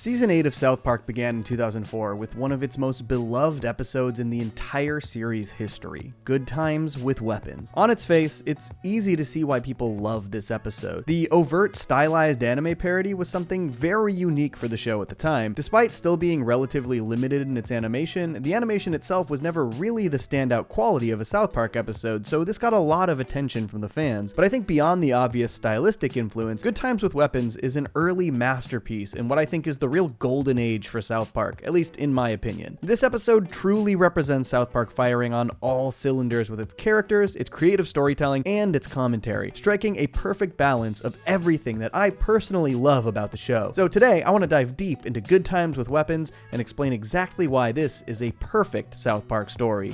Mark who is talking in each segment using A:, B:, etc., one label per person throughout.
A: Season 8 of South Park began in 2004 with one of its most beloved episodes in the entire series' history, Good Times with Weapons. On its face, it's easy to see why people love this episode. The overt stylized anime parody was something very unique for the show at the time. Despite still being relatively limited in its animation, the animation itself was never really the standout quality of a South Park episode, so this got a lot of attention from the fans. But I think beyond the obvious stylistic influence, Good Times with Weapons is an early masterpiece in what I think is the real golden age for South Park, at least in my opinion. This episode truly represents South Park firing on all cylinders with its characters, its creative storytelling, and its commentary, striking a perfect balance of everything that I personally love about the show. So today, I want to dive deep into Good Times with Weapons and explain exactly why this is a perfect South Park story.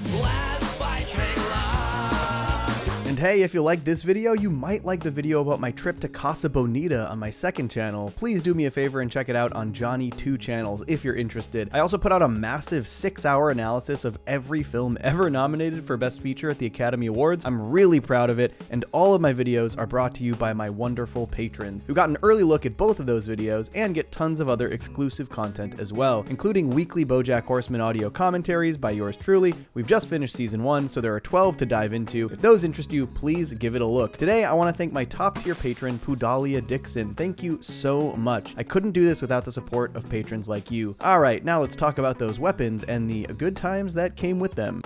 A: And hey, if you like this video, you might like the video about my trip to Casa Bonita on my second channel. Please do me a favor and check it out on Johnny2 channels if you're interested. I also put out a massive 6-hour analysis of every film ever nominated for Best Feature at the Academy Awards. I'm really proud of it, and all of my videos are brought to you by my wonderful patrons, who got an early look at both of those videos and get tons of other exclusive content as well, including weekly BoJack Horseman audio commentaries by yours truly. We've just finished season 1, so there are 12 to dive into. If those interest you, please give it a look. Today, I want to thank my top tier patron, Pudalia Dixon. Thank you so much. I couldn't do this without the support of patrons like you. All right, now let's talk about those weapons and the good times that came with them.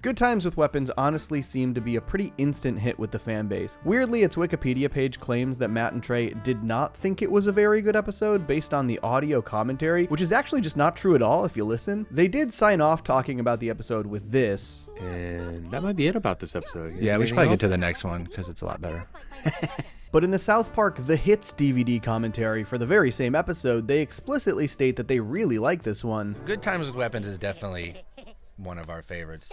A: Good Times with Weapons honestly seemed to be a pretty instant hit with the fan base. Weirdly, its Wikipedia page claims that Matt and Trey did not think it was a very good episode based on the audio commentary, which is actually just not true at all if you listen. They did sign off talking about the episode with this.
B: And that might be it about this episode.
C: Yeah, we should probably get to the next one because it's a lot better.
A: But in the South Park The Hits DVD commentary for the very same episode, they explicitly state that they really like this one.
D: Good Times with Weapons is definitely one of our favorites,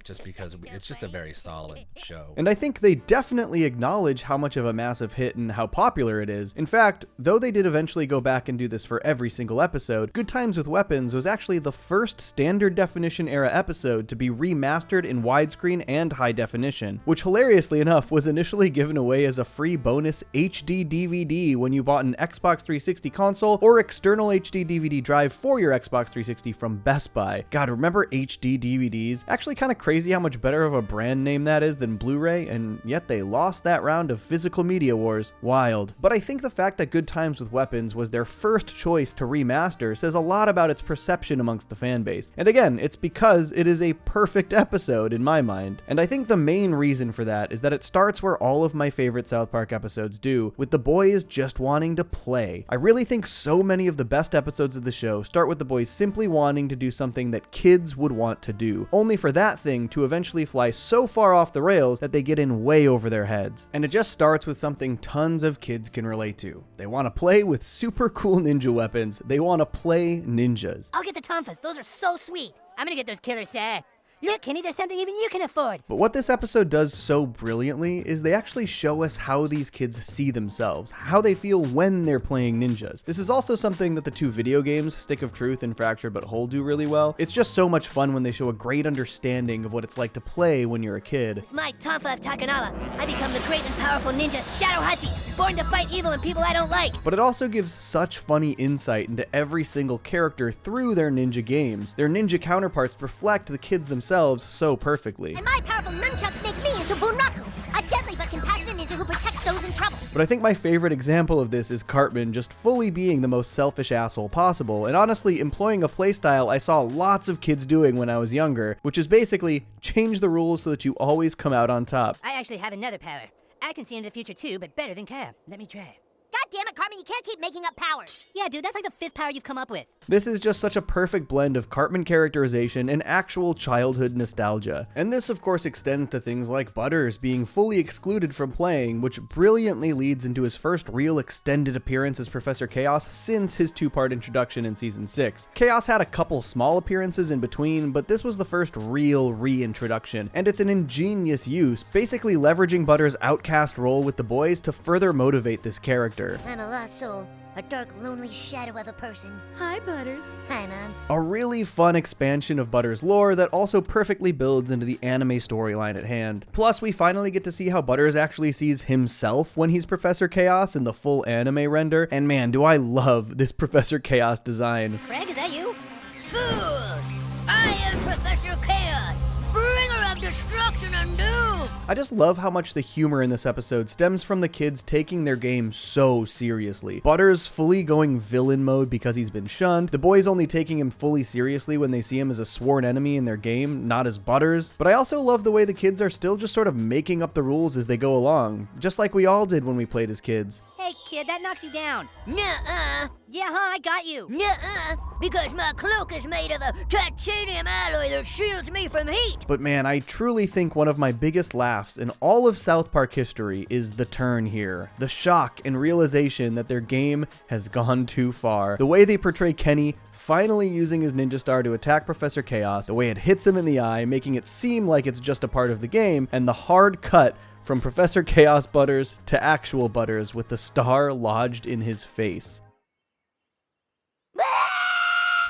D: just because it's just a very solid show.
A: And I think they definitely acknowledge how much of a massive hit and how popular it is. In fact, though they did eventually go back and do this for every single episode, Good Times with Weapons was actually the first standard definition era episode to be remastered in widescreen and high definition, which hilariously enough was initially given away as a free bonus HD DVD when you bought an Xbox 360 console or external HD DVD drive for your Xbox 360 from Best Buy. God, remember HD DVDs? Actually kind of crazy how much better of a brand name that is than Blu-ray, and yet they lost that round of physical media wars. Wild. But I think the fact that Good Times with Weapons was their first choice to remaster says a lot about its perception amongst the fan base. And again, it's because it is a perfect episode in my mind. And I think the main reason for that is that it starts where all of my favorite South Park episodes do, with the boys just wanting to play. I really think so many of the best episodes of the show start with the boys simply wanting to do something that kids would want to do, only for that thing to eventually fly so far off the rails that they get in way over their heads. And it just starts with something tons of kids can relate to. They want to play with super cool ninja weapons. They want to play ninjas.
E: I'll get the tonfas. Those are so sweet. I'm gonna get those killer sack. Look, Kenny, there's something even you can afford.
A: But what this episode does so brilliantly is they actually show us how these kids see themselves, how they feel when they're playing ninjas. This is also something that the two video games, Stick of Truth and Fractured But Whole, do really well. It's just so much fun when they show a great understanding of what it's like to play when you're a kid.
E: With my tonfa of Takanawa, I become the great and powerful ninja Shadow Hachi, born to fight evil and people I don't like.
A: But it also gives such funny insight into every single character through their ninja games. Their ninja counterparts reflect the kids themselves so perfectly.
E: And my powerful nunchucks make me into Bunraku, a deadly but compassionate ninja who protects those in trouble.
A: But I think my favorite example of this is Cartman just fully being the most selfish asshole possible, and honestly employing a playstyle I saw lots of kids doing when I was younger, which is basically change the rules so that you always come out on top.
E: I actually have another power. I can see into the future too, but better than Cab. Let me try. God damn it, Cartman, you can't keep making up powers. Yeah, dude, that's like the 5th power you've come up with.
A: This is just such a perfect blend of Cartman characterization and actual childhood nostalgia. And this, of course, extends to things like Butters being fully excluded from playing, which brilliantly leads into his first real extended appearance as Professor Chaos since his 2-part introduction in Season 6. Chaos had a couple small appearances in between, but this was the first real reintroduction, and it's an ingenious use, basically leveraging Butters' outcast role with the boys to further motivate this character.
E: I'm a lost soul, a dark, lonely shadow of a person.
F: Hi, Butters.
E: Hi, Mom.
A: A really fun expansion of Butters' lore that also perfectly builds into the anime storyline at hand. Plus, we finally get to see how Butters actually sees himself when he's Professor Chaos in the full anime render, and man, do I love this Professor Chaos design.
E: Craig, is that you? Fools! I am Professor Chaos, bringer of destruction and doom!
A: I just love how much the humor in this episode stems from the kids taking their game so seriously. Butters fully going villain mode because he's been shunned, the boys only taking him fully seriously when they see him as a sworn enemy in their game, not as Butters. But I also love the way the kids are still just sort of making up the rules as they go along, just like we all did when we played as kids.
E: Hey, kid, that knocks you down. Nuh-uh. Yeah, I got you. Nuh-uh. Because my cloak is made of a titanium alloy that shields me from heat.
A: But man, I truly think one of my biggest laughs in all of South Park history is the turn here. The shock and realization that their game has gone too far. The way they portray Kenny finally using his ninja star to attack Professor Chaos, the way it hits him in the eye, making it seem like it's just a part of the game, and the hard cut from Professor Chaos Butters to actual Butters with the star lodged in his face.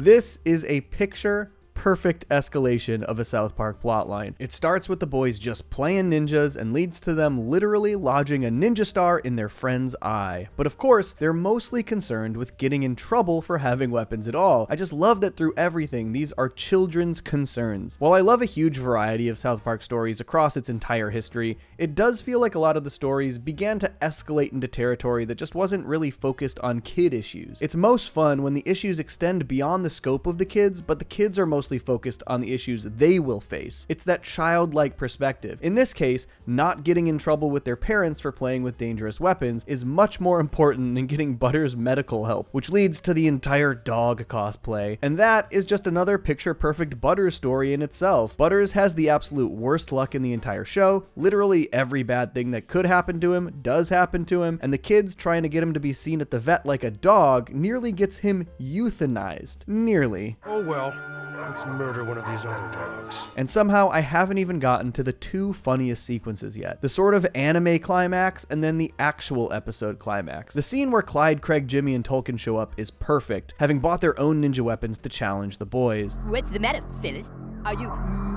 A: This is a picture-perfect escalation of a South Park plotline. It starts with the boys just playing ninjas and leads to them literally lodging a ninja star in their friend's eye. But of course, they're mostly concerned with getting in trouble for having weapons at all. I just love that through everything, these are children's concerns. While I love a huge variety of South Park stories across its entire history, it does feel like a lot of the stories began to escalate into territory that just wasn't really focused on kid issues. It's most fun when the issues extend beyond the scope of the kids, but the kids are mostly focused on the issues they will face. It's that childlike perspective. In this case, not getting in trouble with their parents for playing with dangerous weapons is much more important than getting Butters medical help, which leads to the entire dog cosplay. And that is just another picture-perfect Butters story in itself. Butters has the absolute worst luck in the entire show. Literally every bad thing that could happen to him does happen to him, and the kids trying to get him to be seen at the vet like a dog nearly gets him euthanized. Nearly.
G: Oh well, let's murder one of these other dogs.
A: And somehow I haven't even gotten to the two funniest sequences yet. The sort of anime climax and then the actual episode climax. The scene where Clyde, Craig, Jimmy, and Tolkien show up is perfect, having bought their own ninja weapons to challenge the boys.
E: What's the matter, fellas? Are you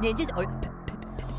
E: ninjas or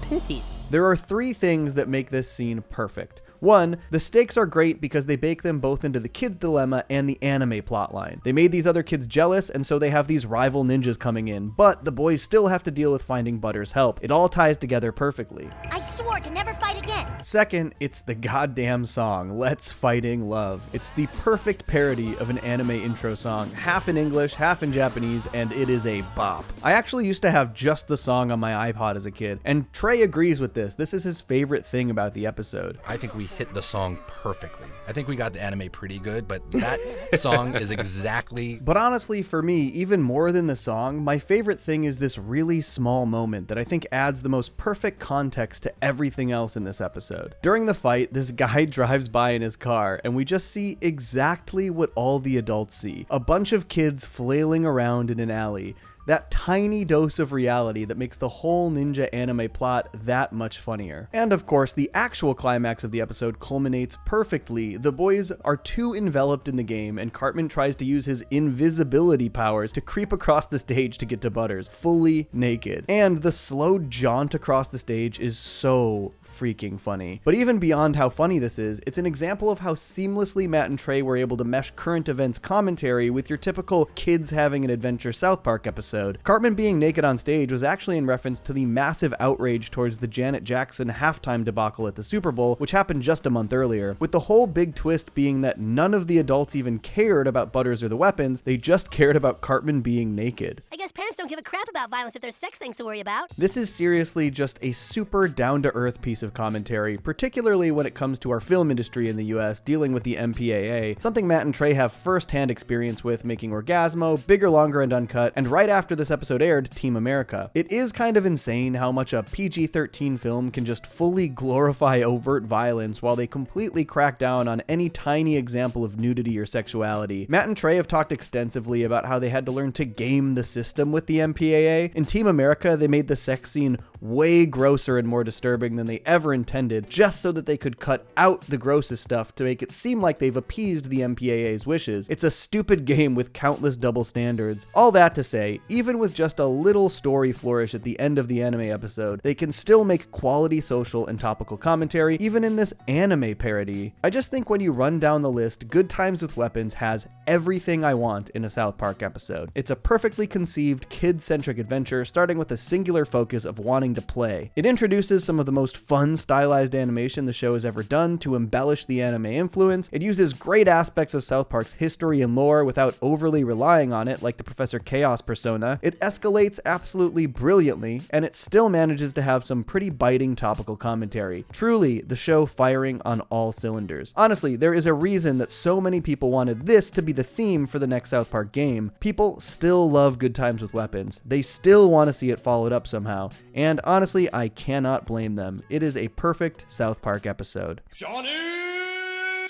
E: pussies?
A: There are three things that make this scene perfect. One, the stakes are great because they bake them both into the kid's dilemma and the anime plotline. They made these other kids jealous, and so they have these rival ninjas coming in, but the boys still have to deal with finding Butters' help. It all ties together perfectly.
E: I swore to never fight again.
A: Second, it's the goddamn song, Let's Fighting Love. It's the perfect parody of an anime intro song, half in English, half in Japanese, and it is a bop. I actually used to have just the song on my iPod as a kid, and Trey agrees with this. This is his favorite thing about the episode.
D: I think we hit the song perfectly. I think we got the anime pretty good, but that song is exactly...
A: But honestly, for me, even more than the song, my favorite thing is this really small moment that I think adds the most perfect context to everything else in this episode. During the fight, this guy drives by in his car, and we just see exactly what all the adults see. A bunch of kids flailing around in an alley. That tiny dose of reality that makes the whole ninja anime plot that much funnier. And of course, the actual climax of the episode culminates perfectly. The boys are too enveloped in the game, and Cartman tries to use his invisibility powers to creep across the stage to get to Butters, fully naked. And the slow jaunt across the stage is so freaking funny. But even beyond how funny this is, it's an example of how seamlessly Matt and Trey were able to mesh current events commentary with your typical kids having an adventure South Park episode. Cartman being naked on stage was actually in reference to the massive outrage towards the Janet Jackson halftime debacle at the Super Bowl, which happened just a month earlier, with the whole big twist being that none of the adults even cared about Butters or the weapons, they just cared about Cartman being naked.
E: I guess parents don't give a crap about violence if there's sex things to worry about.
A: This is seriously just a super down-to-earth piece of commentary, particularly when it comes to our film industry in the US dealing with the MPAA, something Matt and Trey have first-hand experience with making Orgasmo, Bigger, Longer, and Uncut, and right after this episode aired, Team America. It is kind of insane how much a PG-13 film can just fully glorify overt violence while they completely crack down on any tiny example of nudity or sexuality. Matt and Trey have talked extensively about how they had to learn to game the system with the MPAA. In Team America, they made the sex scene way grosser and more disturbing than they ever intended, just so that they could cut out the grossest stuff to make it seem like they've appeased the MPAA's wishes. It's a stupid game with countless double standards. All that to say, even with just a little story flourish at the end of the anime episode, they can still make quality social and topical commentary, even in this anime parody. I just think when you run down the list, Good Times with Weapons has everything I want in a South Park episode. It's a perfectly conceived, kid-centric adventure, starting with a singular focus of wanting to play. It introduces some of the most fun, stylized animation the show has ever done to embellish the anime influence. It uses great aspects of South Park's history and lore without overly relying on it, like the Professor Chaos persona. It escalates absolutely brilliantly, and it still manages to have some pretty biting topical commentary. Truly, the show firing on all cylinders. Honestly, there is a reason that so many people wanted this to be the theme for the next South Park game. People still love Good Times with Weapons. They still want to see it followed up somehow. And honestly, I cannot blame them. It is a perfect South Park episode.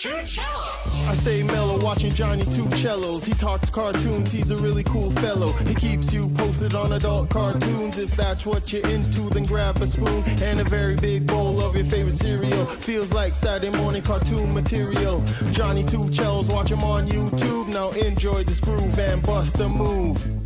F: I stay mellow watching Johnny Two Cellos. He talks cartoons, he's a really cool fellow. He keeps you posted on adult cartoons. If that's what you're into, then grab a spoon and a very big bowl of your favorite cereal. Feels like Saturday morning cartoon material. Johnny Two Cellos, watch him on YouTube. Now enjoy this groove and bust a move.